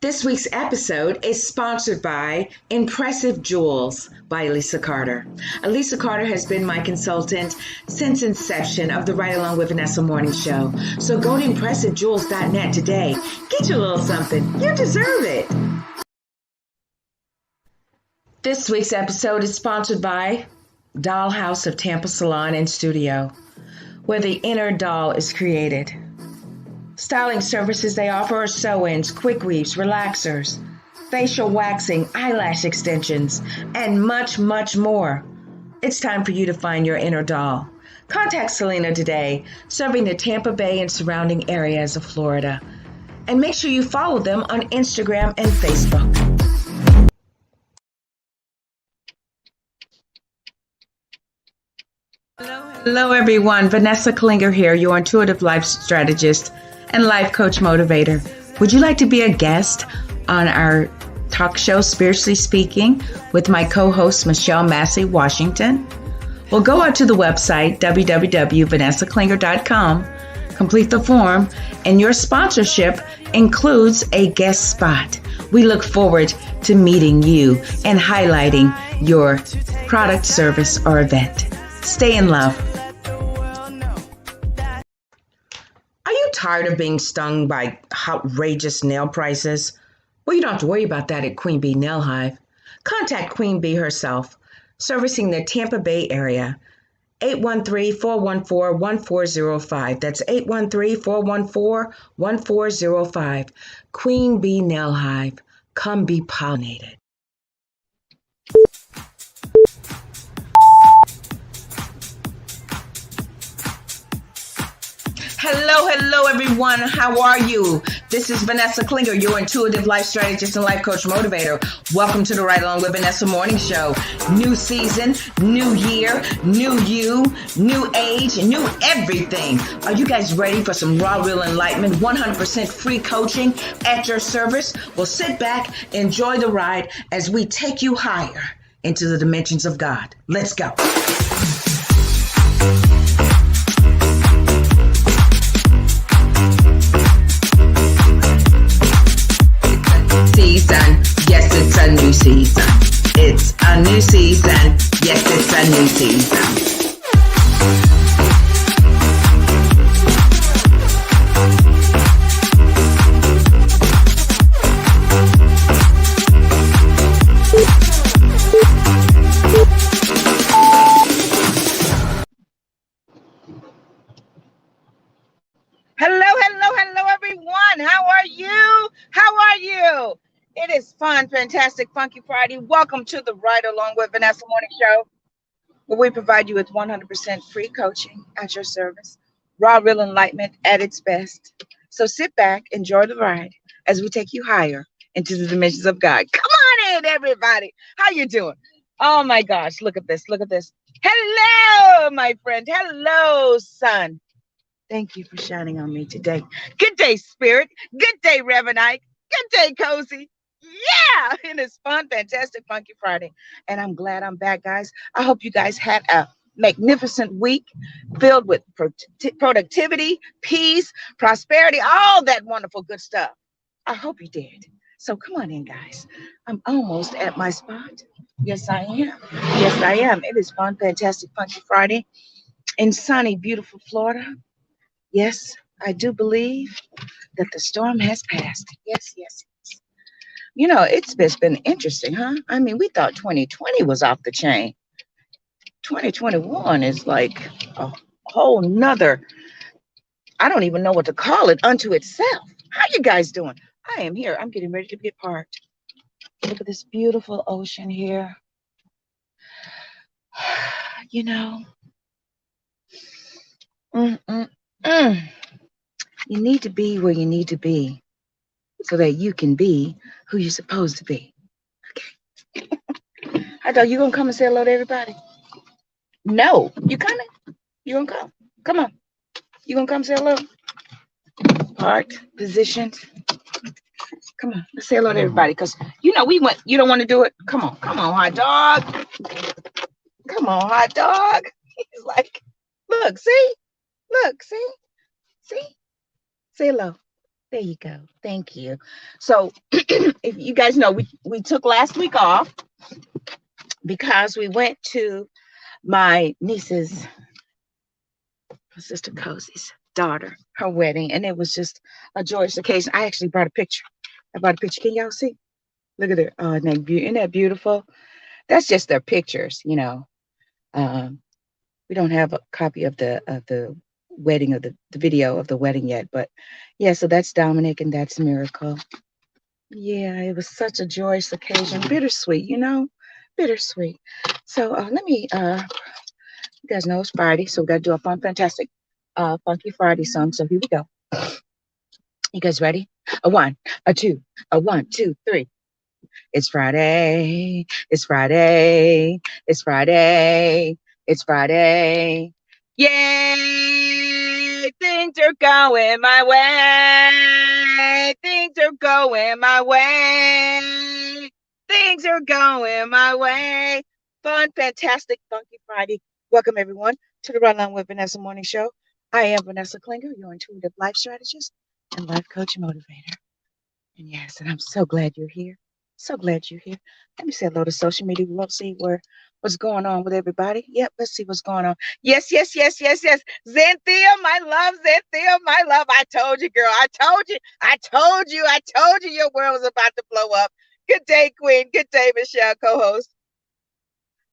This week's episode is sponsored by Impressive Jewels by Lisa Carter. Lisa Carter has been my consultant since inception of the Ride Along with Vanessa morning show. So go to ImpressiveJewels.net today. Get you a little something. You deserve it. This week's episode is sponsored by Dollhouse of Tampa Salon and Studio, where the inner doll is created. Styling services they offer are sew-ins, quick weaves, relaxers, facial waxing, eyelash extensions, and much, much more. It's time for you to find your inner doll. Contact Selena today, serving the Tampa Bay and surrounding areas of Florida. And make sure you follow them on Instagram and Facebook. Hello everyone, Vanessa Klinger here, your intuitive life strategist and life coach motivator. Would you like to be a guest on our talk show, Spiritually Speaking, with my co-host, Michelle Massey Washington? Well, go out to the website, www.vanessaklinger.com, complete the form, and your sponsorship includes a guest spot. We look forward to meeting you and highlighting your product, service, or event. Stay in love. Tired of being stung by outrageous nail prices? Well, you don't have to worry about that at Queen Bee Nail Hive. Contact Queen Bee herself, servicing the Tampa Bay area. 813-414-1405. That's 813-414-1405. Queen Bee Nail Hive. Come be pollinated. Hello everyone. How are you? This is Vanessa Klinger, your intuitive life strategist and life coach motivator. Welcome to the Ride Along with Vanessa morning show. New season, new year, new you, new age, new everything. Are you guys ready for some raw, real enlightenment, 100% free coaching at your service? Well, sit back, enjoy the ride as we take you higher into the dimensions of God. Let's go. Season. Yes, it's a new season. It's a new season. Yes, it's a new season. Hello, everyone. How are you? How are you? It is fun, fantastic, funky Friday. Welcome to the Ride Along with Vanessa morning show, where we provide you with 100% free coaching at your service, raw, real enlightenment at its best. So sit back, enjoy the ride as we take you higher into the dimensions of God. Come on in, everybody. How you doing? Oh my gosh, look at this. Look at this. Hello, my friend. Hello, son. Thank you for shining on me today. Good day, Spirit. Good day, Reverend Ike. Good day, Cozy. Yeah, it is fun, fantastic, funky Friday. And I'm glad I'm back, guys. I hope you guys had a magnificent week filled with productivity, peace, prosperity, all that wonderful good stuff. I hope you did. So come on in, guys. I'm almost at my spot. Yes, I am. Yes, I am. It is fun, fantastic, funky Friday in sunny, beautiful Florida. Yes, I do believe that the storm has passed. Yes, yes, yes. You know, it's been interesting, huh? I mean, we thought 2020 was off the chain. 2021 is like a whole nother, I don't even know what to call it, unto itself. How you guys doing? I am here. I'm getting ready to get parked. Look at this beautiful ocean here. You know, you need to be where you need to be so that you can be who you're supposed to be. Okay. I thought you gonna come and say hello to everybody. No, you coming? You gonna come? Come on. You gonna come say hello? Parked, positioned. Come on, let's say hello to everybody, because you know we went. You don't want to do it. Come on, hot dog. Come on, hot dog. He's like, look, see, say hello. There you go. Thank you. So, if you guys know, we took last week off because we went to my niece's, sister Cosey's daughter, her wedding, and it was just a joyous occasion. I actually brought a picture. I brought a picture. Can y'all see? Look at her. Oh, isn't that beautiful? That's just their pictures. Um, we don't have a copy of the wedding, of the video of the wedding yet, but yeah. So that's Dominic and that's Miracle. Yeah, it was such a joyous occasion. Bittersweet. Bittersweet. So let me you guys know it's Friday, so we gotta do a fun, fantastic funky Friday song. So here we go. You guys ready? A one, a two, a one, two, three. It's Friday. It's Friday. It's Friday. It's Friday. Yay! Things are going my way. Things are going my way. Things are going my way. Fun, fantastic, funky Friday. Welcome, everyone, to the Run Along with Vanessa Morning Show. I am Vanessa Klinger, your intuitive life strategist and life coach and motivator. And yes, and I'm so glad you're here. So glad you're here. Let me say hello to social media. We'll see what's going on with everybody. Yep, let's see what's going on. Yes, yes, yes, yes, yes. Xanthia, my love, Xanthia, my love. I told you, girl. I told you. I told you. I told you your world was about to blow up. Good day, Queen. Good day, Michelle, co-host.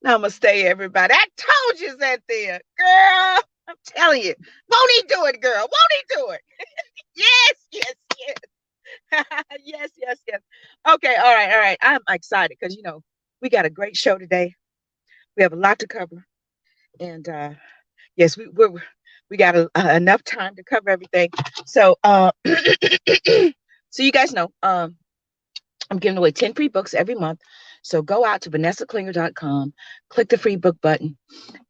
Namaste, everybody. I told you, Xanthia. Girl, I'm telling you. Won't he do it, girl? Won't he do it? Yes, yes, yes. Yes, yes, yes. Okay, all right, all right. I'm excited because we got a great show today. We have a lot to cover, and yes, we got enough time to cover everything. So, so you guys know, I'm giving away 10 free books every month. So go out to vanessaklinger.com, click the free book button.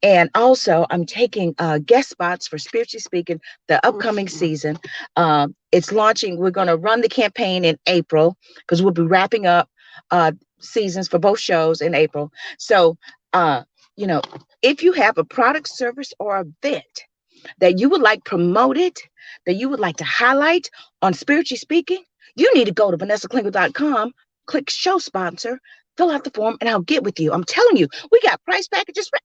And also, I'm taking guest spots for Spiritually Speaking, the upcoming season. It's launching. We're going to run the campaign in April because we'll be wrapping up seasons for both shows in April. So, you know, if you have a product, service, or event that you would like promoted, that you would like to highlight on Spiritually Speaking, you need to go to vanessaklinger.com, click show sponsor, fill out the form, and I'll get with you. I'm telling you, we got price packages for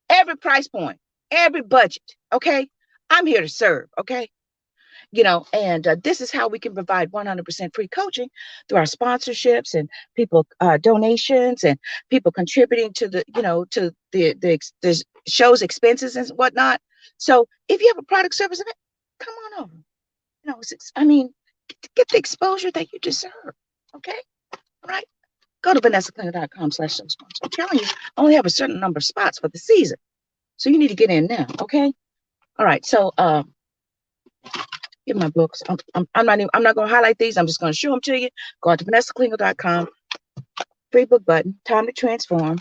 every price point, every budget. Okay. I'm here to serve. Okay. And this is how we can provide 100% free coaching through our sponsorships and people donations and people contributing to the show's expenses and whatnot. So if you have a product, service, event, come on over. Get the exposure that you deserve. Okay. All right. Go to vanessaklinger.com/sponsor. I'm telling you, I only have a certain number of spots for the season. So you need to get in now, okay? All right. So get my books. I'm not gonna highlight these. I'm just gonna show them to you. Go out to vanessaklinger.com, free book button, time to transform.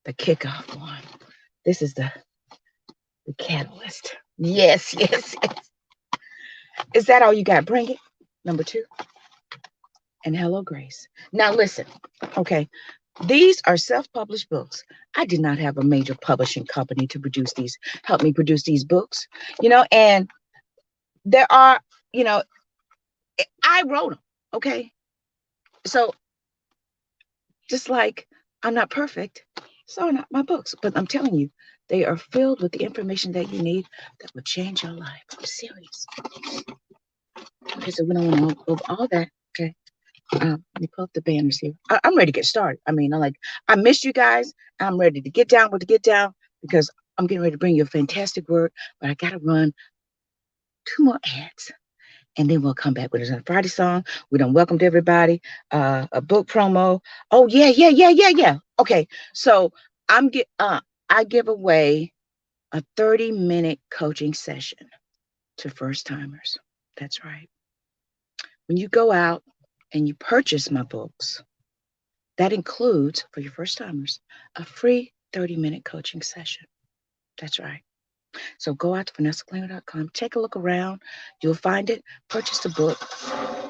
The kickoff one. This is the catalyst. Yes, yes, yes. Is that all you got? Bring it. Number 2. And hello, Grace. Now listen, okay. These are self-published books. I did not have a major publishing company to help me produce these books, and there are, I wrote them. Okay. So just like I'm not perfect, so are not my books, but I'm telling you, they are filled with the information that you need that will change your life. I'm serious. Okay. So we don't want to go over all that. Okay. Let me pull up the banners here. I'm ready to get started. I missed you guys. I'm ready to get down because I'm getting ready to bring you a fantastic word, but I got to run 2 more ads and then we'll come back with a Friday song. We done welcomed everybody, a book promo. Oh yeah. Okay. So I give away a 30-minute coaching session to first timers. That's right. When you go out and you purchase my books, that includes, for your first timers, a free 30-minute coaching session. That's right. So go out to vanessaklinger.com, take a look around. You'll find it, purchase the book,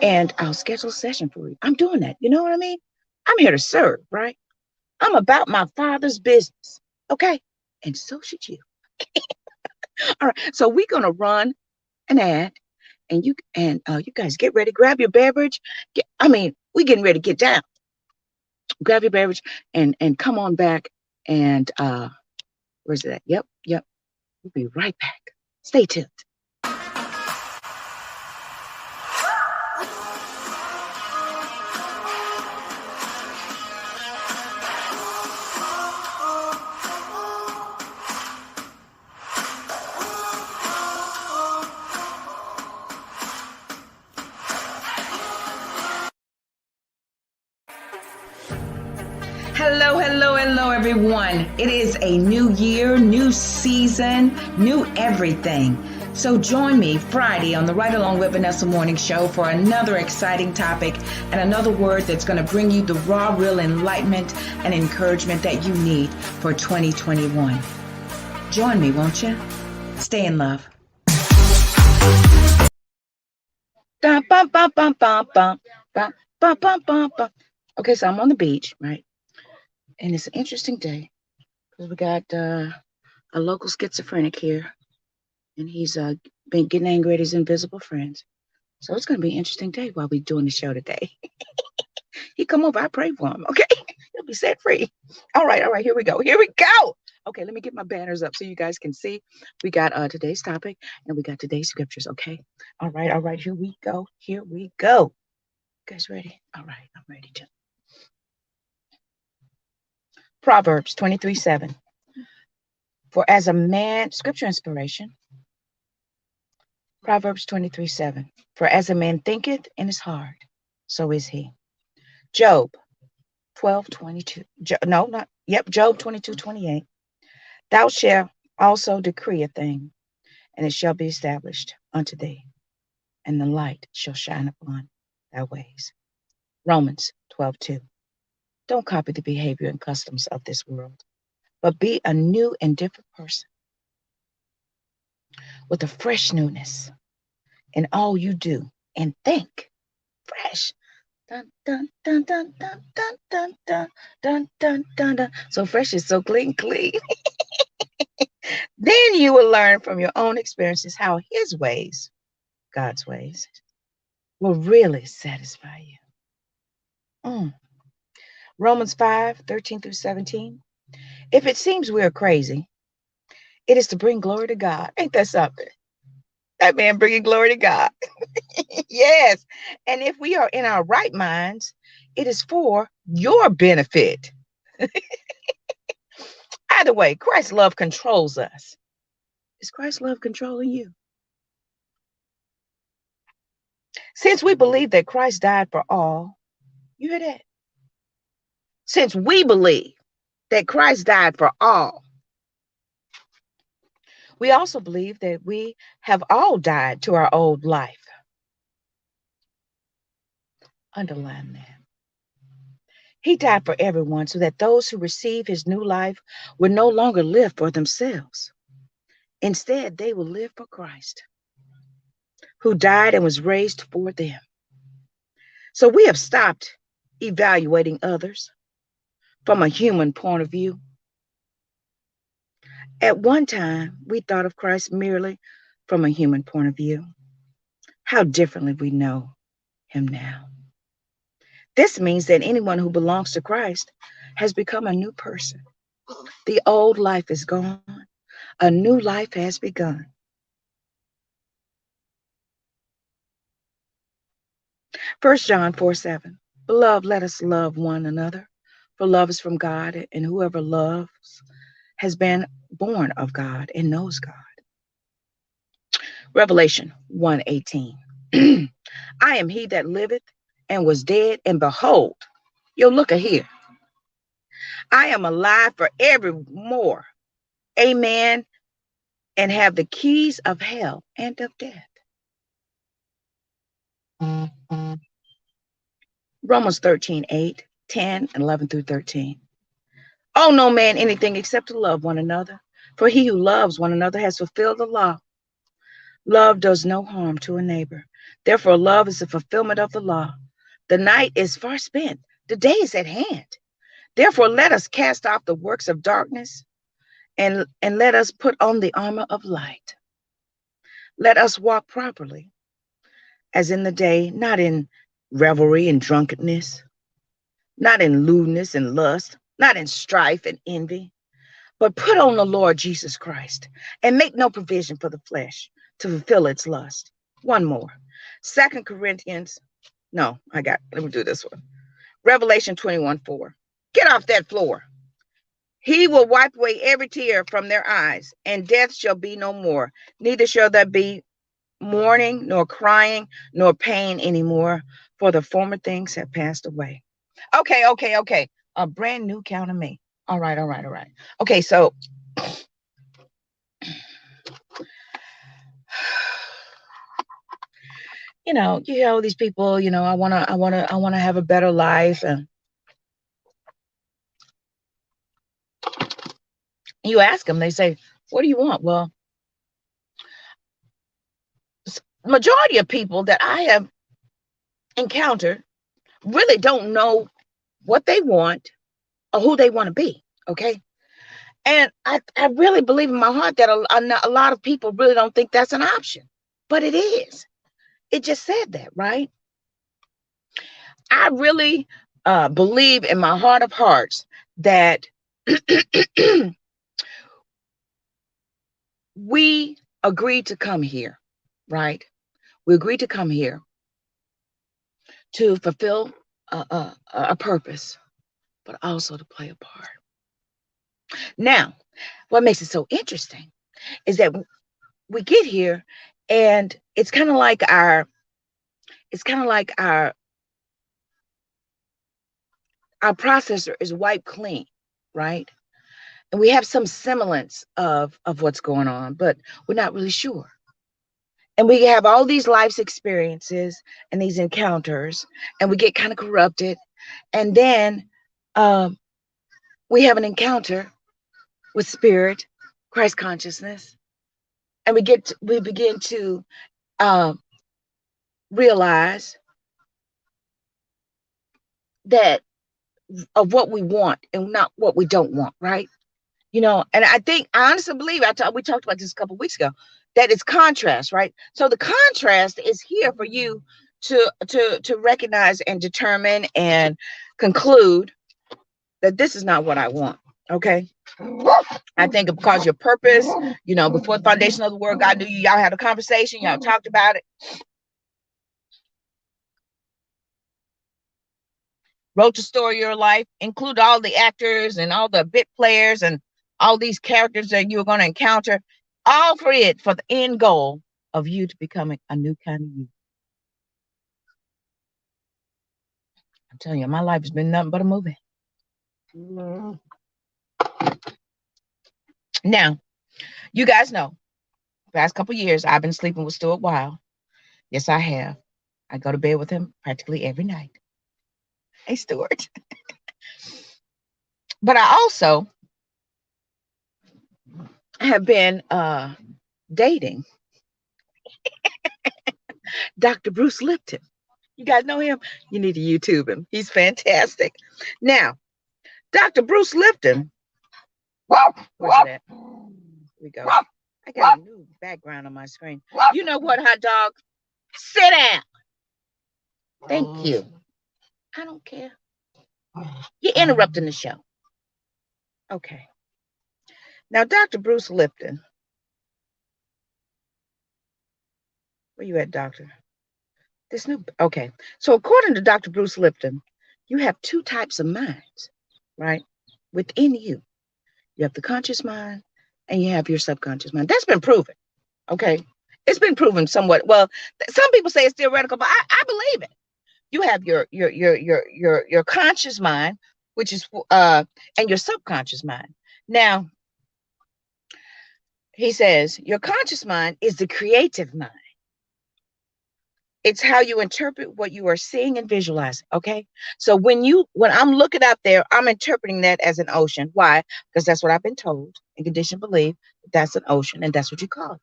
and I'll schedule a session for you. I'm doing that. You know what I mean? I'm here to serve, right? I'm about my Father's business. Okay? And so should you. All right. So we're going to run an ad. And you guys get ready, grab your beverage. We getting ready to get down. Grab your beverage and come on back. And where's it at? Yep. We'll be right back. Stay tuned. Hello, everyone. It is a new year, new season, new everything. So join me Friday on the Right Along with Vanessa Morning Show for another exciting topic and another word that's going to bring you the raw, real enlightenment and encouragement that you need for 2021. Join me, won't you? Stay in love. Okay, so I'm on the beach, right? And it's an interesting day because we got a local schizophrenic here, and he's been getting angry at his invisible friends. So it's going to be an interesting day while we're doing the show today. He come over, I pray for him, okay? He'll be set free. All right, here we go. Okay, let me get my banners up so you guys can see. We got today's topic, and we got today's scriptures, okay? All right, here we go. You guys ready? All right, I'm ready to. Proverbs 23:7. For as a man, scripture inspiration. Proverbs 23:7. For as a man thinketh in his heart, so is he. Job 12:22. Job 22:28. Thou shalt also decree a thing, and it shall be established unto thee, and the light shall shine upon thy ways. Romans 12:2. Don't copy the behavior and customs of this world, but be a new and different person with a fresh newness in all you do and think. Fresh. Dun, dun, dun, dun, dun, dun, dun, dun, dun, dun, dun, dun. So fresh is so clean. Then you will learn from your own experiences how his ways, God's ways, will really satisfy you. Romans 5:13-17. If it seems we're crazy, it is to bring glory to God. Ain't that something? That man bringing glory to God. Yes. And if we are in our right minds, it is for your benefit. Either way, Christ's love controls us. Is Christ's love controlling you? Since we believe that Christ died for all, you hear that? Since we believe that Christ died for all, we also believe that we have all died to our old life. Underline that. He died for everyone so that those who receive his new life will no longer live for themselves. Instead, they will live for Christ, who died and was raised for them. So we have stopped evaluating others from a human point of view. At one time, we thought of Christ merely from a human point of view. How differently we know him now. This means that anyone who belongs to Christ has become a new person. The old life is gone. A new life has begun. 1 John 4:7. Beloved, let us love one another, for love is from God, and whoever loves has been born of God and knows God. Revelation 1:18. I am he that liveth and was dead, and behold, look at here. I am alive forevermore. Amen. And have the keys of hell and of death. Romans 13:8, 10, 11-13. Oh, no man anything except to love one another. For he who loves one another has fulfilled the law. Love does no harm to a neighbor. Therefore, love is the fulfillment of the law. The night is far spent. The day is at hand. Therefore, let us cast off the works of darkness and let us put on the armor of light. Let us walk properly as in the day, not in revelry and drunkenness, not in lewdness and lust, not in strife and envy, but put on the Lord Jesus Christ and make no provision for the flesh to fulfill its lust. One more. 2 Corinthians. No, let me do this one. Revelation 21:4. Get off that floor. He will wipe away every tear from their eyes, and death shall be no more. Neither shall there be mourning, nor crying, nor pain anymore, for the former things have passed away. Okay. A brand new count of me. All right. Okay, so you hear all these people, I wanna have a better life, and you ask them, they say, what do you want? Well, majority of people that I have encountered really don't know what they want or who they want to be. Okay. And I really believe in my heart that a lot of people really don't think that's an option, but it is. It just said that, right? I really believe in my heart of hearts that we agreed to come here, right? We agreed to come here to fulfill a purpose, but also to play a part. Now, what makes it so interesting is that we get here, and it's kind of like our processor is wiped clean, right? And we have some semblance of what's going on, but we're not really sure. And we have all these life's experiences and these encounters, and we get kind of corrupted. And then we have an encounter with spirit, Christ consciousness, and we begin to realize that of what we want and not what we don't want, right? And I honestly believe, we talked about this a couple of weeks ago, that it's contrast, right? So the contrast is here for you to recognize and determine and conclude that this is not what I want. Okay. I think because your purpose, before the foundation of the world, God knew you. Y'all had a conversation. Y'all talked about it. Wrote the story of your life, include all the actors and all the bit players and all these characters that you were going to encounter, all for the end goal of you to becoming a new kind of you. I'm telling you, my life has been nothing but a movie. Now, you guys know, the past couple of years, I've been sleeping with Stuart Wild. Yes, I have. I go to bed with him practically every night. Hey, Stuart. But I also have been dating Dr. Bruce Lipton. You guys know him? You need to YouTube him. He's fantastic. Now, Dr. Bruce Lipton. Where's that? Here we go. I got a new background on my screen. You know what, hot dog? Sit down. Thank you. I don't care. You're interrupting the show. Okay. Now, Dr. Bruce Lipton. Where you at, doctor? Okay. So according to Dr. Bruce Lipton, you have two types of minds, right? Within you. You have the conscious mind and you have your subconscious mind. That's been proven. Okay. It's been proven somewhat. Well, some people say it's theoretical, but I believe it. You have your conscious mind, which is and your subconscious mind. Now, he says your conscious mind is the creative mind. It's how you interpret what you are seeing and visualizing. Okay. So when I'm looking out there, I'm interpreting that as an ocean. Why? Because that's what I've been told and conditioned believe that's an ocean, and that's what you call it.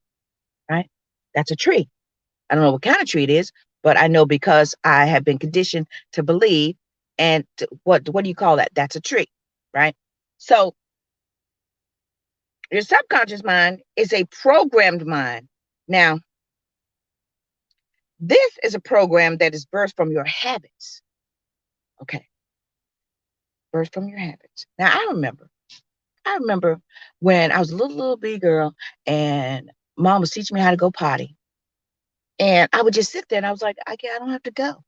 Right? That's a tree. I don't know what kind of tree it is, but I know because I have been conditioned to believe. And what do you call that? That's a tree. Right? So your subconscious mind is a programmed mind. Now, This is a program that is birthed from your habits. Okay, birthed from your habits. Now I remember when I was a little bitty girl and mom was teaching me how to go potty. And I would just sit there and I was like, okay, I don't have to go.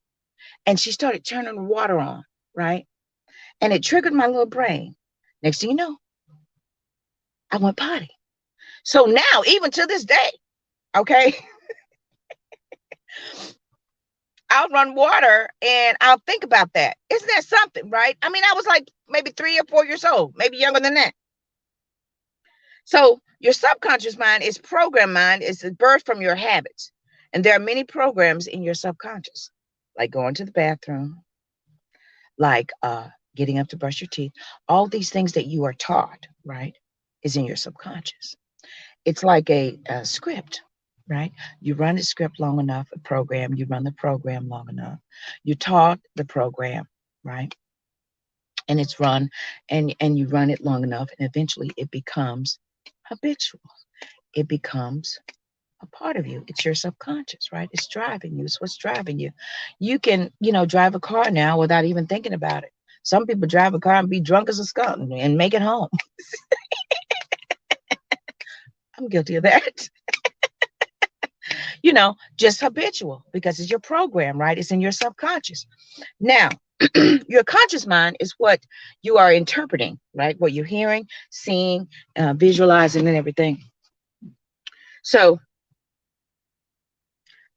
And she started turning the water on, right? And it triggered my little brain. Next thing you know, I went potty. So now, even to this day, okay, I'll run water and I'll think about that. Isn't that something, right? I mean, I was like maybe 3 or 4 years old, maybe younger than that. So your subconscious mind is program mind, is birthed from your habits. And there are many programs in your subconscious, like going to the bathroom, like getting up to brush your teeth. All these things that you are taught, right, is in your subconscious. It's like a script, right? You run the script long enough, a program, you run the program long enough. You taught the program, right? And it's run and you run it long enough and eventually it becomes habitual. It becomes a part of you. It's your subconscious, right? It's driving you. It's what's driving you. You can, drive a car now without even thinking about it. Some people drive a car and be drunk as a skunk and make it home. I'm guilty of that. Just habitual because it's your program, right? It's in your subconscious. Now, your conscious mind is what you are interpreting, right? What you're hearing, seeing, visualizing, and everything. So,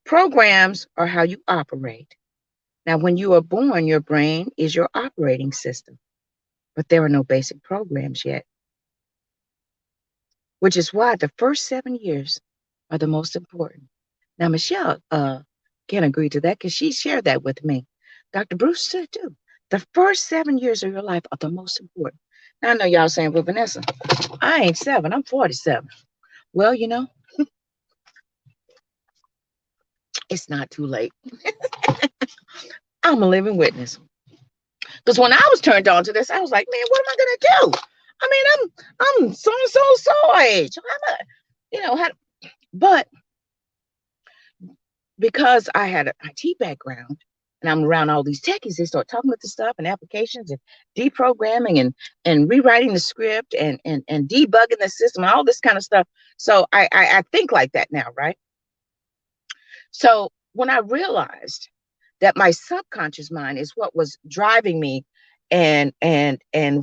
programs are how you operate. Now, when you are born, your brain is your operating system, but there are no basic programs yet, which is why the first 7 years are the most important. Now, Michelle can agree to that because she shared that with me. Dr. Bruce said too. The first 7 years of your life are the most important. Now, I know y'all saying, well, Vanessa, I ain't 7, I'm 47. Well, it's not too late. I'm a living witness. Because when I was turned on to this, I was like, man, what am I gonna do? I mean, I'm so and so age. But because I had an IT background and I'm around all these techies, they start talking about this stuff and applications and deprogramming and rewriting the script and debugging the system and all this kind of stuff. So I think like that now, right? So when I realized that my subconscious mind is what was driving me and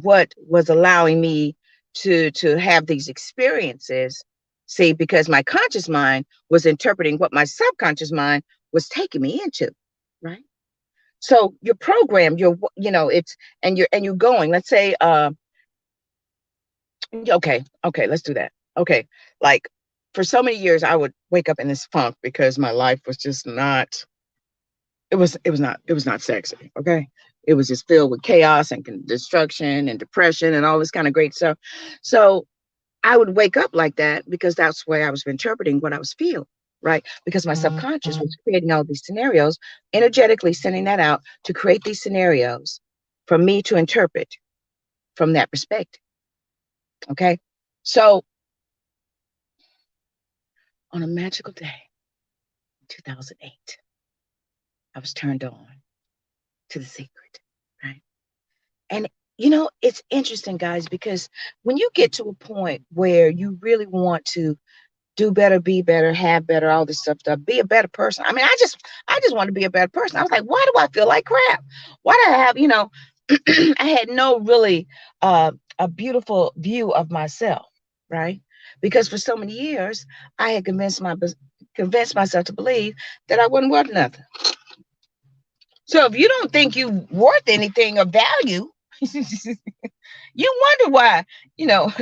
what was allowing me to have these experiences, see, because my conscious mind was interpreting what my subconscious mind was taking me into, right? So your program, it's and you're going, let's say, okay, let's do that. Okay, like for so many years I would wake up in this funk because my life was just not, it was not sexy. Okay, it was just filled with chaos and destruction and depression and all this kind of great stuff. So I would wake up like that because that's where I was interpreting what I was feeling, right? Because my subconscious was creating all these scenarios, energetically sending that out to create these scenarios for me to interpret from that perspective. Okay. So on a magical day, 2008, I was turned on to The Secret, right? And it's interesting, guys, because when you get to a point where you really want to do better, be better, have better, all this stuff, be a better person. I mean, I just want to be a better person. I was like, why do I feel like crap? Why do I have, I had no really a beautiful view of myself, right? Because for so many years, I had convinced myself to believe that I wasn't worth nothing. So if you don't think you're worth anything of value, you wonder why, you know,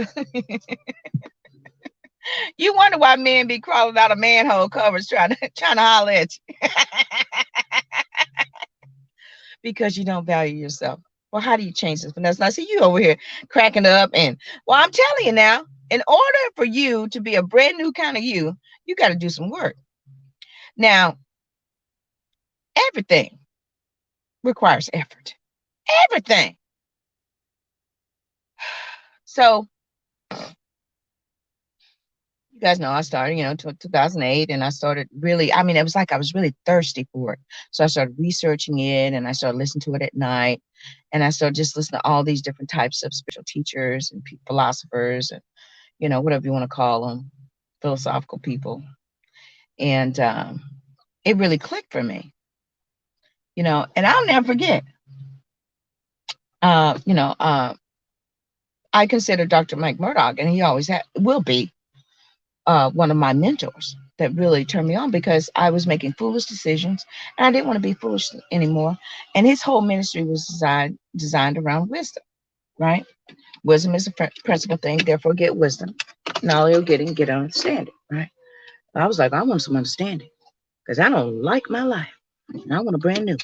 you wonder why men be crawling out of manhole covers trying to holler at you. Because you don't value yourself. Well, how do you change this, Vanessa? I see you over here cracking up, and well, I'm telling you now, in order for you to be a brand new kind of you got to do some work. Now, everything requires effort. Everything. So you guys know I started, 2008, and I started really, I mean, it was like I was really thirsty for it. So I started researching it, and I started listening to it at night, and I started just listening to all these different types of spiritual teachers and philosophers, and whatever you want to call them, philosophical people, and it really clicked for me, and I'll never forget. Uh, you know, uh, I consider Dr. Mike Murdoch, and he always will be one of my mentors that really turned me on, because I was making foolish decisions and I didn't want to be foolish anymore. And his whole ministry was designed around wisdom, right? Wisdom is a principal thing, therefore get wisdom. And all you're getting, get understanding, right? I was like, I want some understanding because I don't like my life and I want a brand new.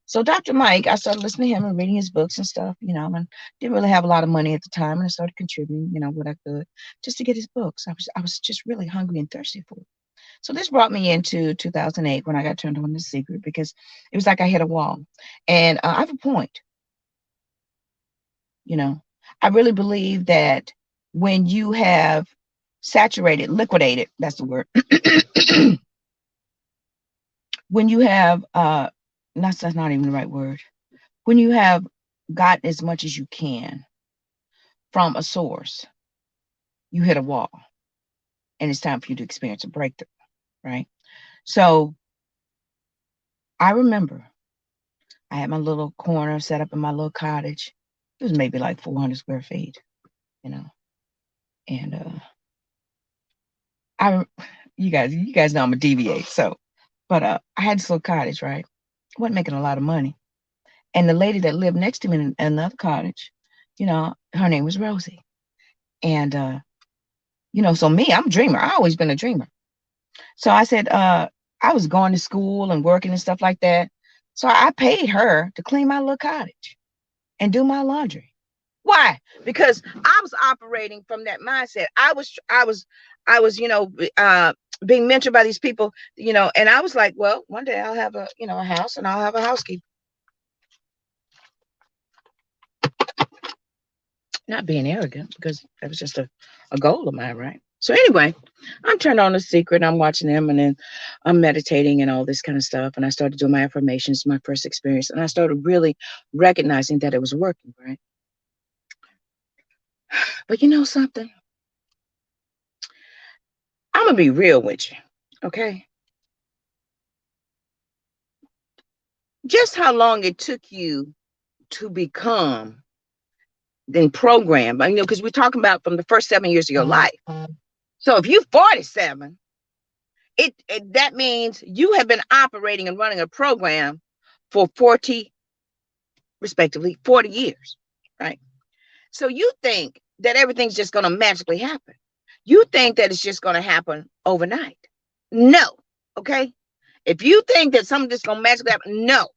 So Dr. Mike, I started listening to him and reading his books and stuff, and didn't really have a lot of money at the time, and I started contributing, what I could just to get his books. I was just really hungry and thirsty for it. So this brought me into 2008 when I got turned on to The Secret, because it was like I hit a wall. And I have a point. I really believe that when you have saturated, liquidated, that's the word. When you have, that's not even the right word. When you have gotten as much as you can from a source, you hit a wall, and it's time for you to experience a breakthrough, right? So I remember I had my little corner set up in my little cottage. It was maybe like 400 square feet, and you guys know I'm a deviate. So, but I had this little cottage, right? Wasn't making a lot of money, and the lady that lived next to me in another cottage, her name was Rosie, and so me, I'm a dreamer. I always been a dreamer. So I said, I was going to school and working and stuff like that. So I paid her to clean my little cottage and do my laundry. Why? Because I was operating from that mindset. I was, being mentored by these people, and I was like, well, one day I'll have a house, and I'll have a housekeeper. Not being arrogant, because that was just a goal of mine, right? So anyway, I'm turned on The Secret. I'm watching them, and then I'm meditating and all this kind of stuff. And I started doing my affirmations, my first experience, and I started really recognizing that it was working, right? But you know something? I'm gonna be real with you, okay? Just how long it took you to become then programmed, because we're talking about from the first 7 years of your life. So if you're 47, that means you have been operating and running a program for 40, respectively, 40 years, right? So you think that everything's just going to magically happen. You think that it's just going to happen overnight. No, okay? If you think that something's just going to magically happen, no.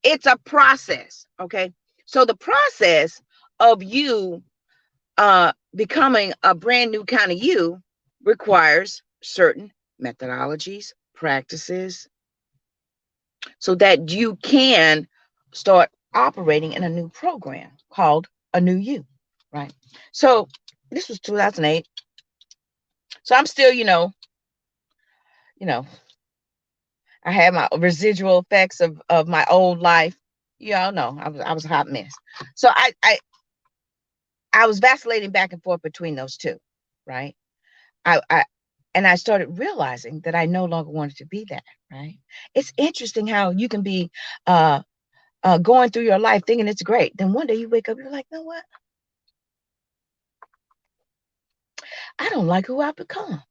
It's a process, okay? So the process of you becoming a brand new kind of you requires certain methodologies, practices, so that you can start operating in a new program called a new you, right? So this was 2008. So I'm still, I had my residual effects of my old life. Y'all know I was a hot mess. So I was vacillating back and forth between those two, right? And I started realizing that I no longer wanted to be that, right? It's interesting how you can be going through your life thinking it's great. Then one day you wake up, you're like, you know what? I don't like who I've become.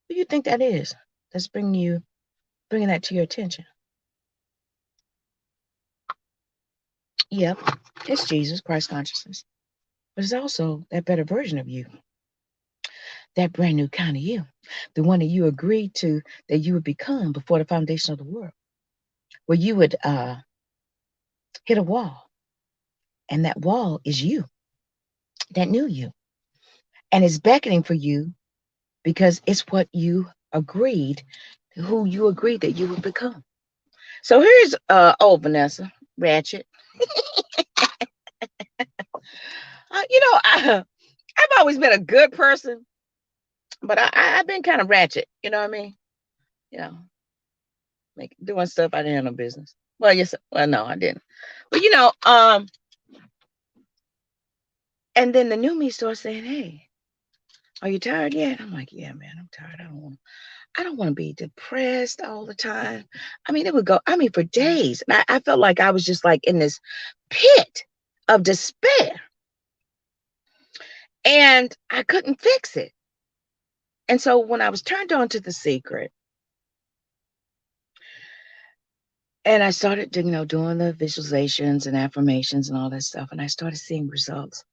Who do you think that is? That's bringing that to your attention. Yep, it's Jesus, Christ consciousness. But it's also that better version of you, that brand new kind of you, the one that you agreed to that you would become before the foundation of the world, where you would hit a wall, and that wall is you, that new you, and it's beckoning for you because it's what you agreed, who you agreed that you would become. So here's Vanessa Ratchet. I've always been a good person, But I've been kind of ratchet, you know what I mean? You know, doing stuff I didn't have no business. Well, yes, well, no, I didn't. But and then the new me starts saying, "Hey, are you tired yet?" I'm like, "Yeah, man, I'm tired. I don't want to be depressed all the time." I mean, it would go, I mean, for days. And I felt like I was just like in this pit of despair. And I couldn't fix it. And so when I was turned on to The Secret, and I started, doing the visualizations and affirmations and all that stuff, and I started seeing results.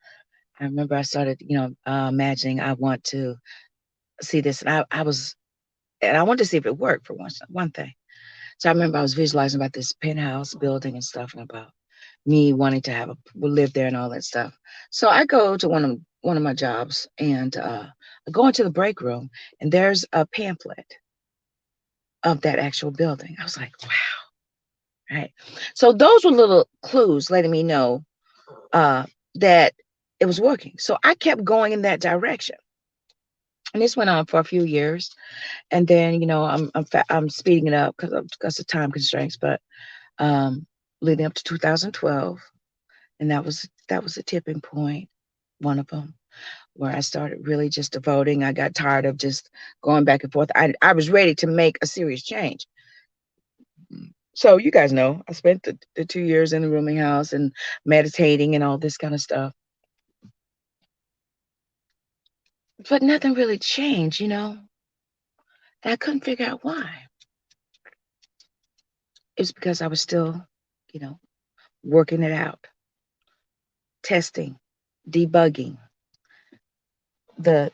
I remember I started, imagining I want to see this, and I wanted to see if it worked for one thing. So I remember I was visualizing about this penthouse building and stuff, and about me wanting to live there and all that stuff. So I go to one of my jobs, and I go into the break room, and there's a pamphlet of that actual building. I was like, wow. Right. So those were little clues letting me know that it was working. So I kept going in that direction. And this went on for a few years. And then, I'm speeding it up because of time constraints, but leading up to 2012, and that was a tipping point, one of them, where I started really just devoting. I got tired of just going back and forth. I was ready to make a serious change. So you guys know, I spent the 2 years in the rooming house and meditating and all this kind of stuff. But nothing really changed, And I couldn't figure out why. It was because I was still, you know, working it out, testing, debugging the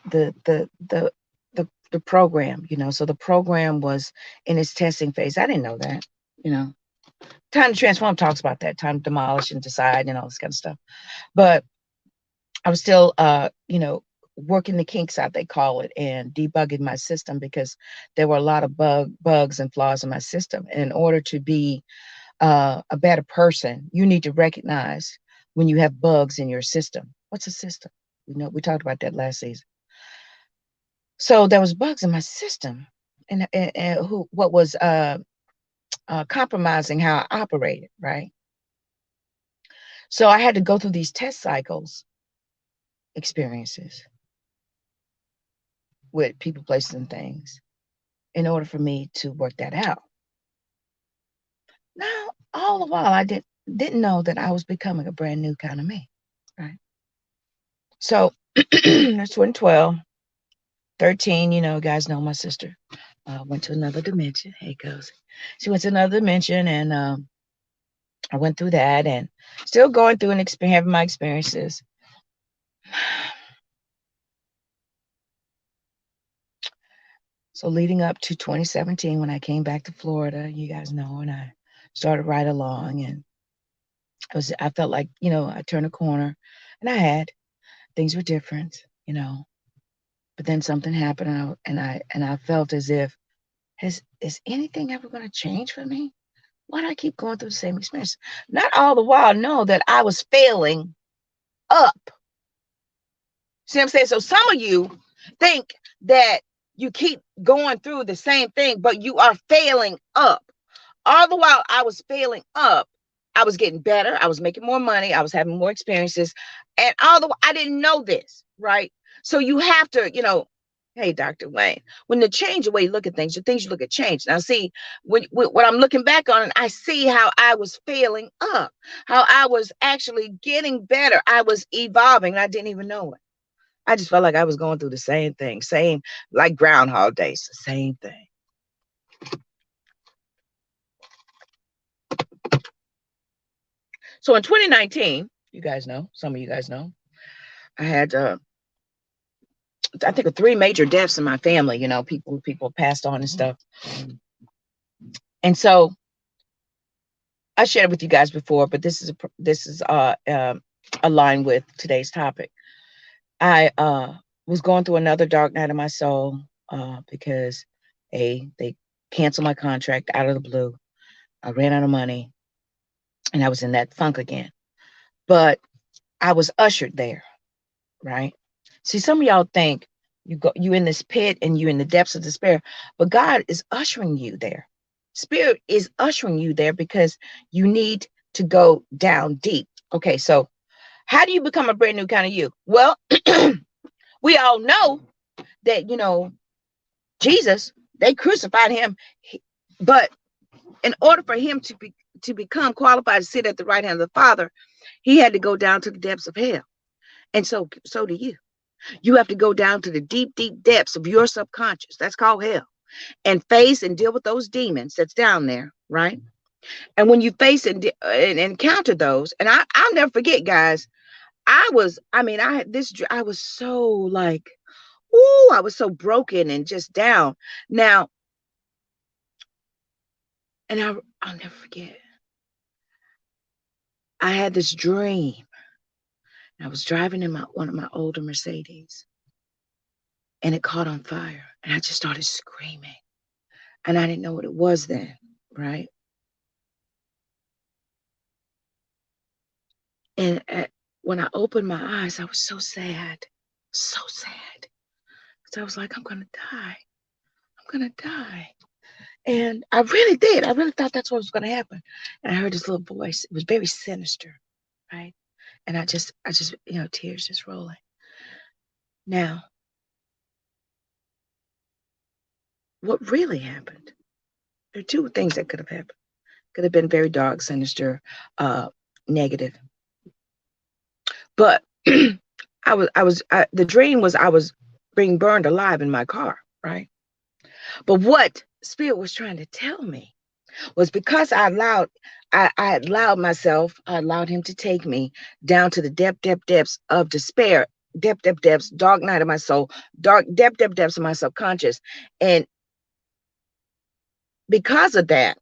program, So the program was in its testing phase. I didn't know that, you know. Time to transform talks about that, time to demolish and decide and all this kind of stuff. But I was still, working the kinks out, they call it, and debugging my system because there were a lot of bugs and flaws in my system. And in order to be a better person, you need to recognize when you have bugs in your system. What's a system? We talked about that last season. So there was bugs in my system, and what was compromising how I operated, right? So I had to go through these test cycles experiences with people, places, and things in order for me to work that out. Now, all the while, I didn't know that I was becoming a brand new kind of me, right? So that's 2012, 13, guys know my sister went to another dimension. Hey, Cozy. She went to another dimension, and I went through that, and still going through and having my experiences. So leading up to 2017, when I came back to Florida, you guys know, and I started right along, and I felt like, I turned a corner, and things were different, but then something happened, and I felt as if, is anything ever going to change for me? Why do I keep going through the same experience? Not all the while know that I was failing up. See what I'm saying? So some of you think that you keep going through the same thing, but you are failing up. All the while I was failing up, I was getting better. I was making more money. I was having more experiences. And I didn't know this, right? So you have to, hey, Dr. Wayne, when the change the way you look at things, the things you look at change. Now, see, when I'm looking back on it, I see how I was failing up, how I was actually getting better. I was evolving, and I didn't even know it. I just felt like I was going through the same thing, same like Groundhog Days, the same thing. So in 2019, you guys know, some of you guys know, I had, I think, 3 major deaths in my family. People passed on and stuff. And so I shared it with you guys before, but this is aligned with today's topic. I was going through another dark night of my soul because they canceled my contract out of the blue. I ran out of money, and I was in that funk again. But I was ushered there, right? See, some of y'all think You in this pit and you're in the depths of despair, but God is ushering you there. Spirit is ushering you there because you need to go down deep. Okay, so how do you become a brand new kind of you? Well, we all know that, Jesus, they crucified him, but in order for him to become qualified to sit at the right hand of the Father, he had to go down to the depths of hell. And so do you. You have to go down to the deep, deep depths of your subconscious. That's called hell. And face and deal with those demons that's down there, right? And when you face and encounter those, and I'll never forget, guys, I was so like, ooh, I was so broken and just down. Now, and I'll never forget. I had this dream. I was driving in one of my older Mercedes, and it caught on fire, and I just started screaming, and I didn't know what it was then, right? And when I opened my eyes, I was so sad, so sad, because I was like, I'm gonna die, I'm gonna die. And I really did. I really thought that's what was going to happen. And I heard this little voice. It was very sinister, right? And I just, tears just rolling. Now, what really happened? There are two things that could have happened. Could have been very dark, sinister, negative. But the dream was I was being burned alive in my car, right? But what Spirit was trying to tell me was because I allowed him to take me down to the depths of despair, depths, dark night of my soul, depths of my subconscious. And because of that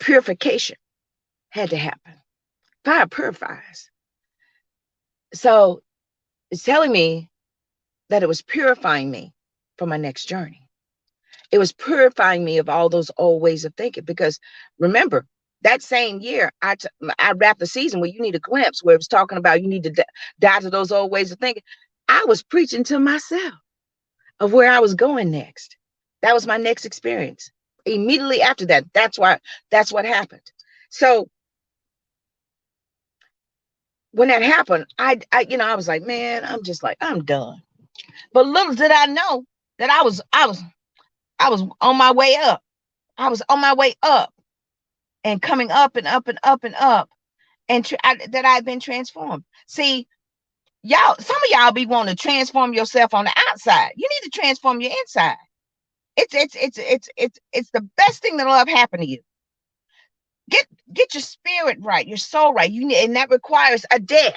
purification had to happen. Fire purifies. So it's telling me that it was purifying me for my next journey. It was purifying me of all those old ways of thinking. Because remember, that same year, I wrapped the season where you need a glimpse, where it was talking about you need to die to those old ways of thinking. I was preaching to myself of where I was going next. That was my next experience. Immediately after that, that's what happened. So when that happened, I was like, man, I'm done. But little did I know that I was on my way up. I was on my way up and coming up and up and up and up, and that I've been transformed. See, y'all, some of y'all be wanting to transform yourself on the outside. You need to transform your inside. It's the best thing that'll ever happen to you. Get your spirit right, your soul right. And that requires a death.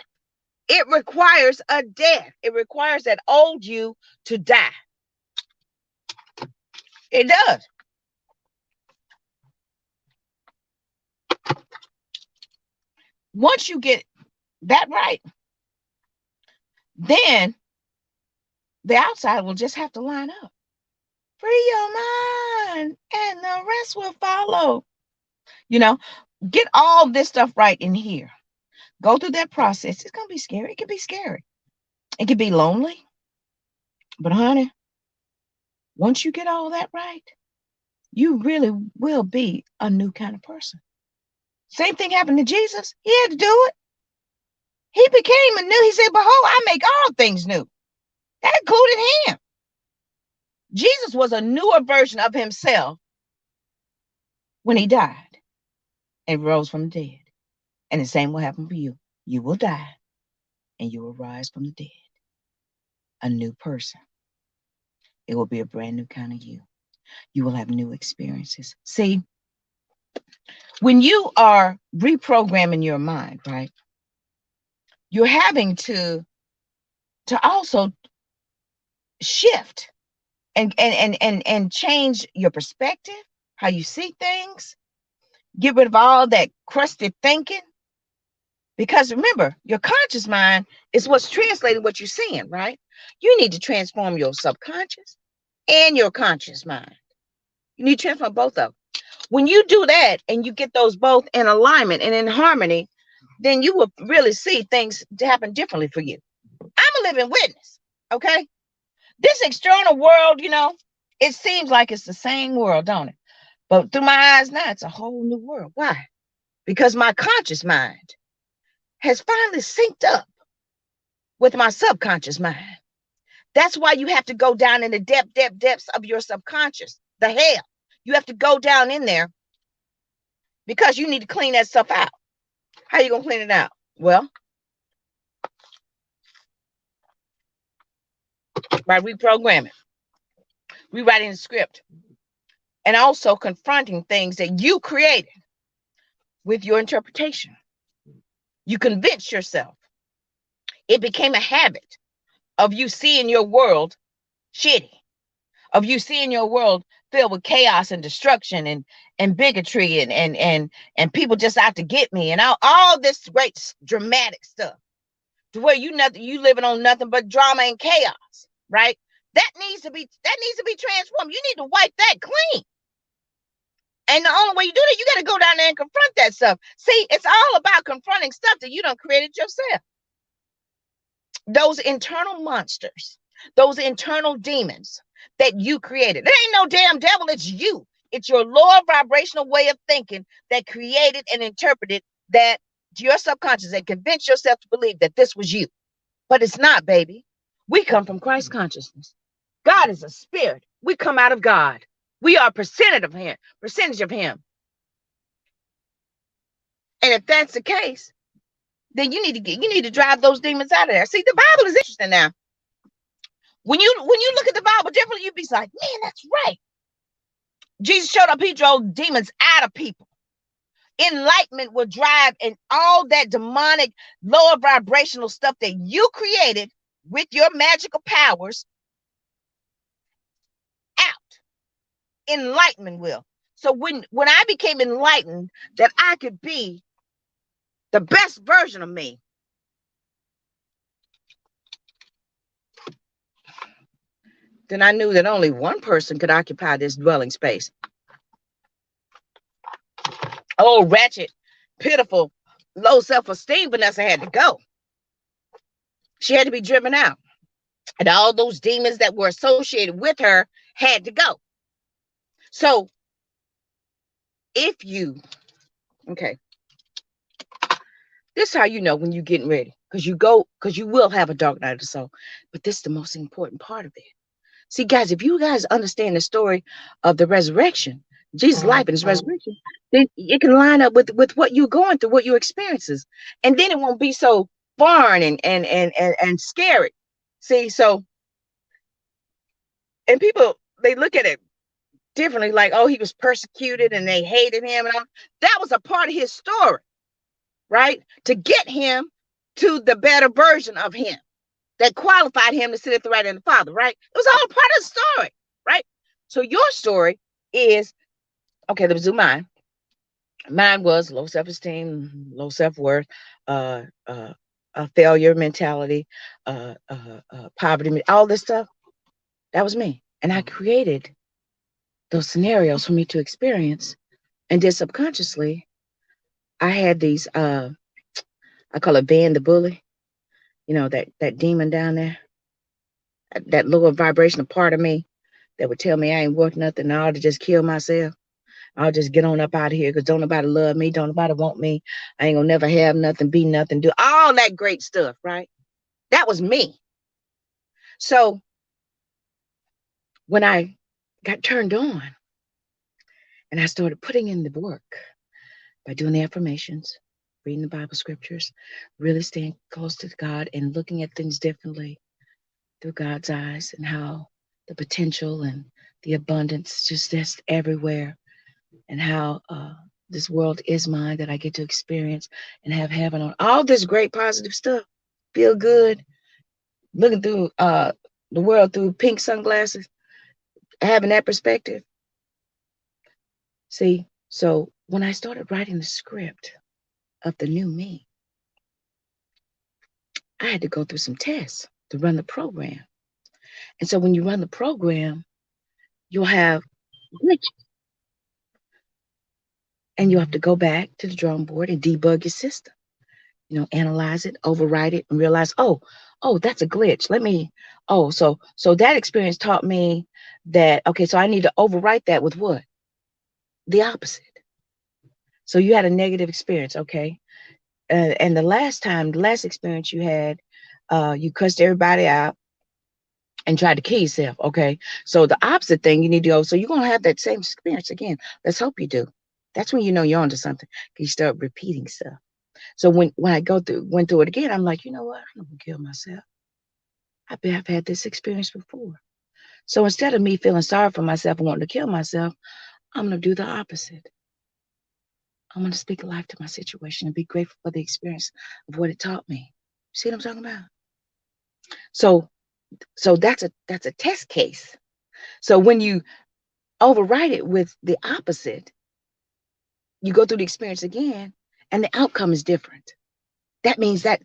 It requires a death. It requires that old you to die. It does. Once you get that right, then the outside will just have to line up. Free your mind and the rest will follow. Get all this stuff right in here. Go through that process. It's going to be scary. It can be scary. It can be lonely. But honey, once you get all that right, you really will be a new kind of person. Same thing happened to Jesus. He had to do it. He became a new. He said, behold, I make all things new. That included him. Jesus was a newer version of himself when he died and rose from the dead. And the same will happen for you. You will die and you will rise from the dead. A new person. It will be a brand new kind of you. You will have new experiences. See, when you are reprogramming your mind, right, you're having to also shift and change your perspective, how you see things, get rid of all that crusty thinking. Because remember, your conscious mind is what's translating what you're seeing, right? You need to transform your subconscious and your conscious mind. You need to transform both of them. When you do that and you get those both in alignment and in harmony, then you will really see things happen differently for you. I'm a living witness, okay? This external world, it seems like it's the same world, don't it? But through my eyes now, it's a whole new world. Why? Because my conscious mind has finally synced up with my subconscious mind. That's why you have to go down in the depths of your subconscious, the hell. You have to go down in there because you need to clean that stuff out. How are you going to clean it out? Well, by reprogramming, rewriting the script, and also confronting things that you created with your interpretation. You convince yourself. It became a habit of you seeing your world shitty, of you seeing your world filled with chaos and destruction and bigotry and people just out to get me and all this great dramatic stuff, to where you living on nothing but drama and chaos, right? That needs to be transformed. You need to wipe that clean. And the only way you do that, you got to go down there and confront that stuff. See, it's all about confronting stuff that you done created yourself. Those internal monsters, those internal demons that you created. There ain't no damn devil, it's you. It's your lower vibrational way of thinking that created and interpreted that to your subconscious and convinced yourself to believe that this was you. But it's not, baby. We come from Christ consciousness. God is a spirit. We come out of God. We are a percentage of him. And if that's the case, then you need to drive those demons out of there. See, the Bible is interesting now. When you look at the Bible differently, you'd be like, man, that's right. Jesus showed up, he drove demons out of people. Enlightenment will drive and all that demonic lower vibrational stuff that you created with your magical powers out. Enlightenment will. So when I became enlightened that I could be the best version of me, then I knew that only one person could occupy this dwelling space. Oh, wretched, pitiful, low self-esteem Vanessa had to go. She had to be driven out. And all those demons that were associated with her had to go. So if you, okay, this is how you know when you're getting ready. Because you will have a dark night of the soul. But this is the most important part of it. See, guys, if you guys understand the story of the resurrection, Jesus' life and his resurrection, then it can line up with what you're going through, what your experiences. And then it won't be so foreign and scary. See, so, and people, they look at it differently, like, oh, he was persecuted and they hated him. And all. That was a part of his story, right? To get him to the better version of him that qualified him to sit at the right hand of the Father, right? It was all part of the story, right? So your story is, okay, let's do mine. Mine was low self-esteem, low self-worth, a failure mentality, poverty, all this stuff. That was me. And I created those scenarios for me to experience. And then subconsciously, I had these, I call it Van the bully, that demon down there, that lower vibrational part of me that would tell me I ain't worth nothing. I ought to just kill myself. I'll just get on up out of here because don't nobody love me. Don't nobody want me. I ain't gonna never have nothing, be nothing, do all that great stuff, right? That was me. So when I got turned on and I started putting in the work by doing the affirmations, reading the Bible scriptures, really staying close to God and looking at things differently through God's eyes and how the potential and the abundance just everywhere, and how this world is mine that I get to experience and have heaven on. All this great positive stuff. Feel good. Looking through the world through pink sunglasses. Having that perspective. See, so when I started writing the script of the new me, I had to go through some tests to run the program. And so when you run the program, you'll have glitches. And you have to go back to the drawing board and debug your system. Analyze it, override it, and realize, oh, that's a glitch. Let me Oh, so that experience taught me that, okay, so I need to overwrite that with what? The opposite. So you had a negative experience, okay? And the last experience you had, you cussed everybody out and tried to kill yourself, okay? So the opposite thing, you need to go, so you're going to have that same experience again. Let's hope you do. That's when you know you're onto something. You start repeating stuff. So when I went through it again, I'm like, you know what? I'm going to kill myself. I've had this experience before. So instead of me feeling sorry for myself and wanting to kill myself, I'm going to do the opposite. I'm going to speak life to my situation and be grateful for the experience of what it taught me. See what I'm talking about? So that's a test case. So when you override it with the opposite, you go through the experience again and the outcome is different. That means that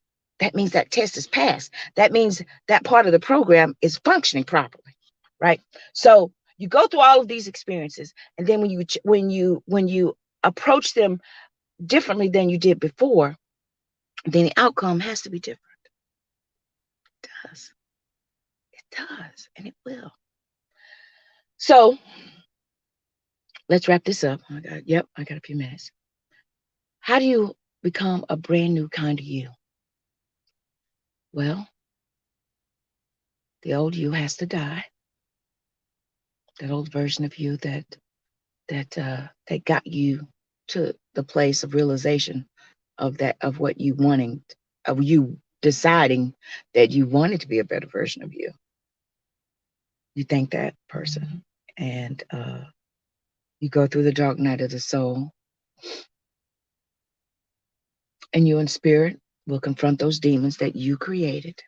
test is passed. That means that part of the program is functioning properly, right? So you go through all of these experiences, and then when you approach them differently than you did before, then the outcome has to be different. It does. It does, and it will. So let's wrap this up. I got a few minutes. How do you become a brand new kind of you? Well, the old you has to die. That old version of you that got you to the place of realization of what you wanting, of you deciding that you wanted to be a better version of you. You thank that person, and you go through the dark night of the soul, and you in spirit will confront those demons that you created.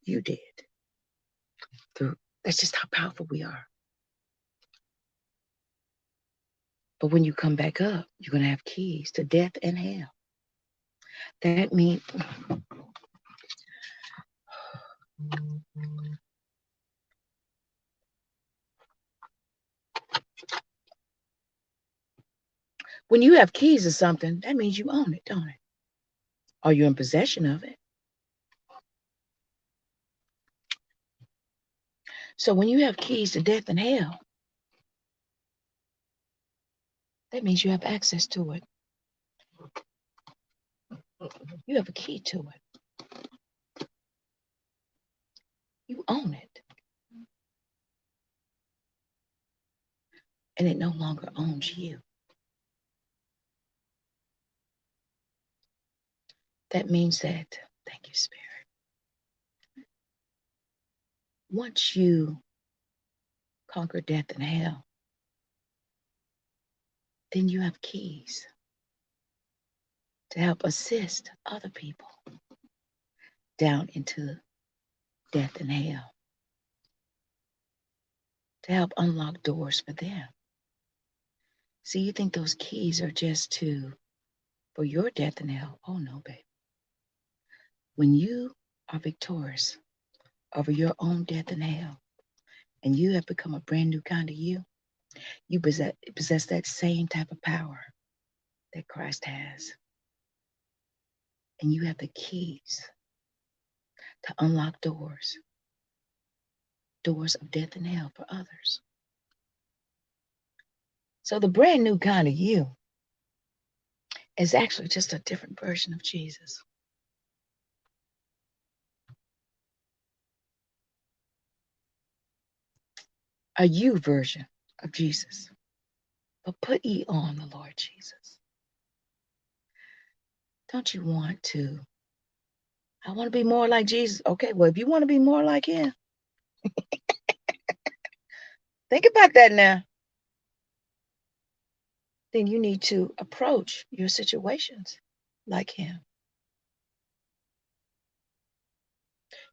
You did. Through That's just how powerful we are. But when you come back up, you're going to have keys to death and hell. That means when you have keys to something, that means you own it, don't it? Are you in possession of it? So when you have keys to death and hell, that means you have access to it. You have a key to it. You own it. And it no longer owns you. That means that, thank you, Spirit. Once you conquer death and hell, then you have keys to help assist other people down into death and hell, to help unlock doors for them. See, you think those keys are just for your death and hell? Oh no, baby. When you are victorious over your own death and hell, and you have become a brand new kind of you, you possess that same type of power that Christ has. And you have the keys to unlock doors of death and hell for others. So the brand new kind of you is actually just a different version of Jesus. A you version of Jesus. But put ye on the Lord Jesus. Don't you want to? I want to be more like Jesus. Okay, well, if you want to be more like him, think about that now. Then you need to approach your situations like him.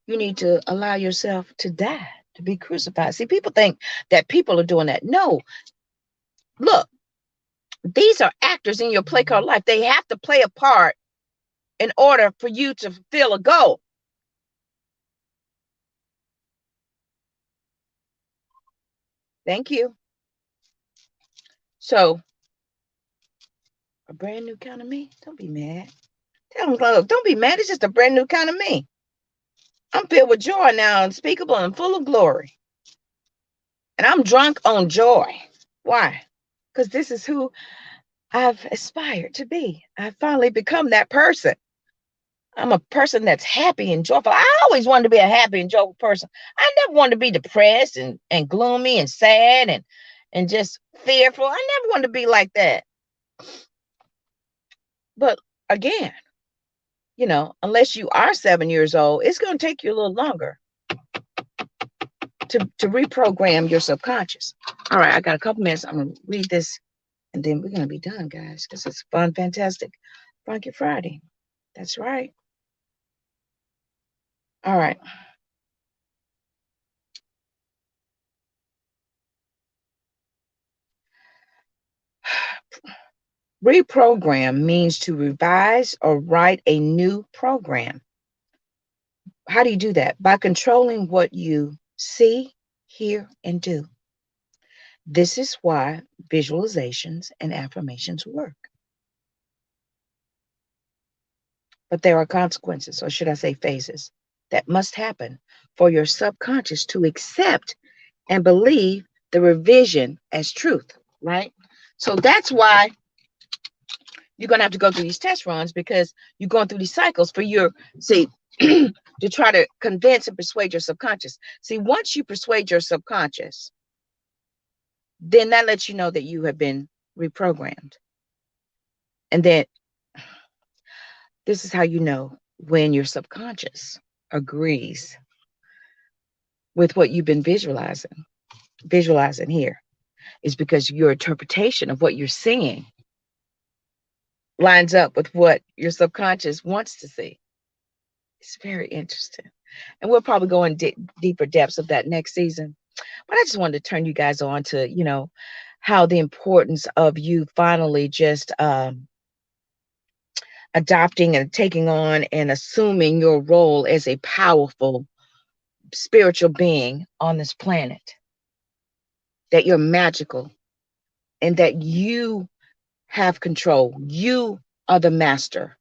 You need to allow yourself to die, to be crucified. See, people think that people are doing that. No, look, these are actors in your play called life. They have to play a part in order for you to fulfill a goal. Thank you. So, a brand new kind of me. Don't be mad. Tell them, look, don't be mad. It's just a brand new kind of me. I'm filled with joy now, unspeakable and full of glory. And I'm drunk on joy. Why? Because this is who I've aspired to be. I've finally become that person. I'm a person that's happy and joyful. I always wanted to be a happy and joyful person. I never wanted to be depressed and gloomy and sad and just fearful. I never wanted to be like that. But again, unless you are 7 years old, it's going to take you a little longer to reprogram your subconscious. All right, I got a couple minutes. I'm going to read this and then we're going to be done, guys, because it's fun, fantastic, Funky Friday. That's right. All right. Reprogram means to revise or write a new program. How do you do that? By controlling what you see, hear, and do. This is why visualizations and affirmations work. But there are consequences, or should I say phases, that must happen for your subconscious to accept and believe the revision as truth, right? So that's why you're going to have to go through these test runs, because you're going through these cycles for your, to try to convince and persuade your subconscious. See, once you persuade your subconscious, then that lets you know that you have been reprogrammed. And then this is how you know when your subconscious agrees with what you've been visualizing. Visualizing here is because your interpretation of what you're seeing lines up with what your subconscious wants to see. It's very interesting. And we'll probably go in deeper depths of that next season. But I just wanted to turn you guys on to, how the importance of you finally just adopting and taking on and assuming your role as a powerful spiritual being on this planet. That you're magical and that you have control. You are the master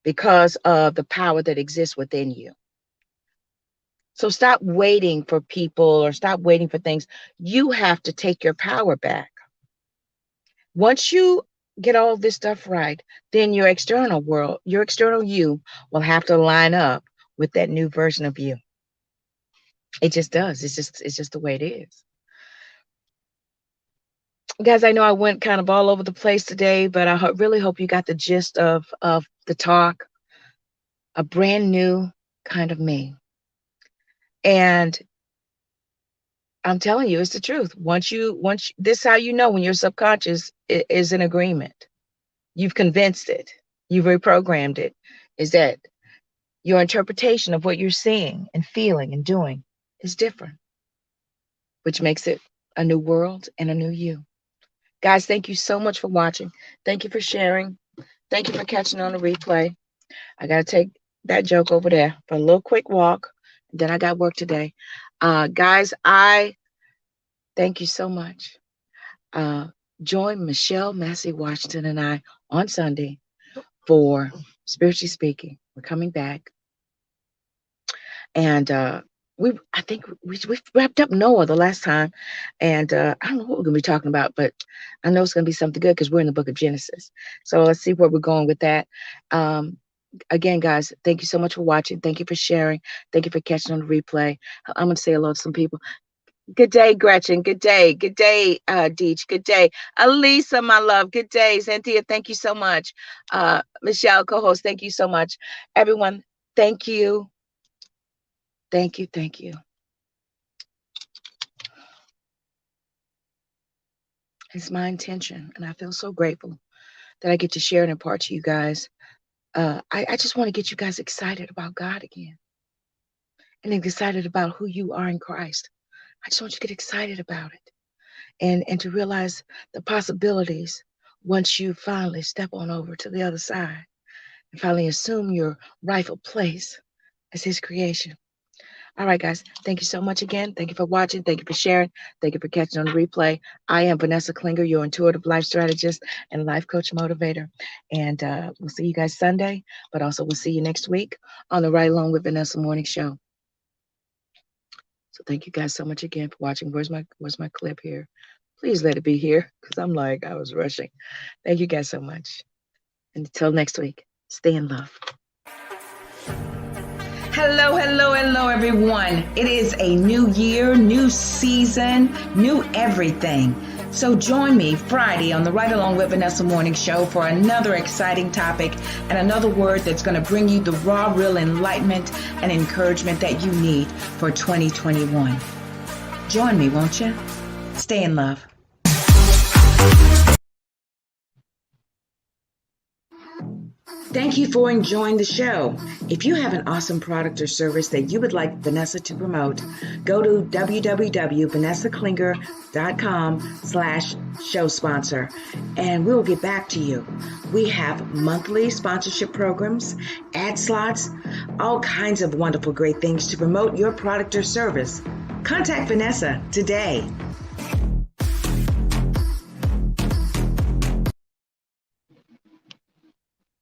because of the power that exists within you. So stop waiting for people or stop waiting for things. You have to take your power back. Once you get all this stuff right, then your external world, your external you will have to line up with that new version of you. It just does. It's just the way it is. Guys, I know I went kind of all over the place today, but I really hope you got the gist of the talk. A brand new kind of me. And I'm telling you, it's the truth. Once this is how you know when your subconscious is in agreement. You've convinced it. You've reprogrammed it. Is that your interpretation of what you're seeing and feeling and doing is different, which makes it a new world and a new you. Guys, thank you so much for watching. Thank you for sharing. Thank you for catching on the replay. I got to take that joke over there for a little quick walk. Then I got work today. Guys, I thank you so much. Join Michelle Massey Washington and I on Sunday for Spiritually Speaking. We're coming back. And I think we wrapped up Noah the last time. And I don't know what we're going to be talking about, but I know it's going to be something good because we're in the book of Genesis. So let's see where we're going with that. Again, guys, thank you so much for watching. Thank you for sharing. Thank you for catching on the replay. I'm going to say hello to some people. Good day, Gretchen. Good day. Good day, Deej. Good day. Elisa, my love. Good day. Xanthia, thank you so much. Michelle, co-host, thank you so much. Everyone, thank you. Thank you. Thank you. It's my intention, and I feel so grateful that I get to share and impart to you guys. I just want to get you guys excited about God again and excited about who you are in Christ. I just want you to get excited about it and to realize the possibilities once you finally step on over to the other side and finally assume your rightful place as His creation. All right, guys. Thank you so much again. Thank you for watching. Thank you for sharing. Thank you for catching on the replay. I am Vanessa Klinger, your intuitive life strategist and life coach motivator. And we'll see you guys Sunday, but also we'll see you next week on the Right Along with Vanessa Morning Show. So thank you guys so much again for watching. Where's my clip here? Please let it be here because I was rushing. Thank you guys so much. And until next week, stay in love. Hello, everyone. It is a new year, new season, new everything. So join me Friday on the Right Along with Vanessa Morning Show for another exciting topic and another word that's going to bring you the raw, real enlightenment and encouragement that you need for 2021. Join me, won't you? Stay in love. Thank you for enjoying the show. If you have an awesome product or service that you would like Vanessa to promote, go to www.vanessaklinger.com/show sponsor and we'll get back to you. We have monthly sponsorship programs, ad slots, all kinds of wonderful great things to promote your product or service. Contact Vanessa today.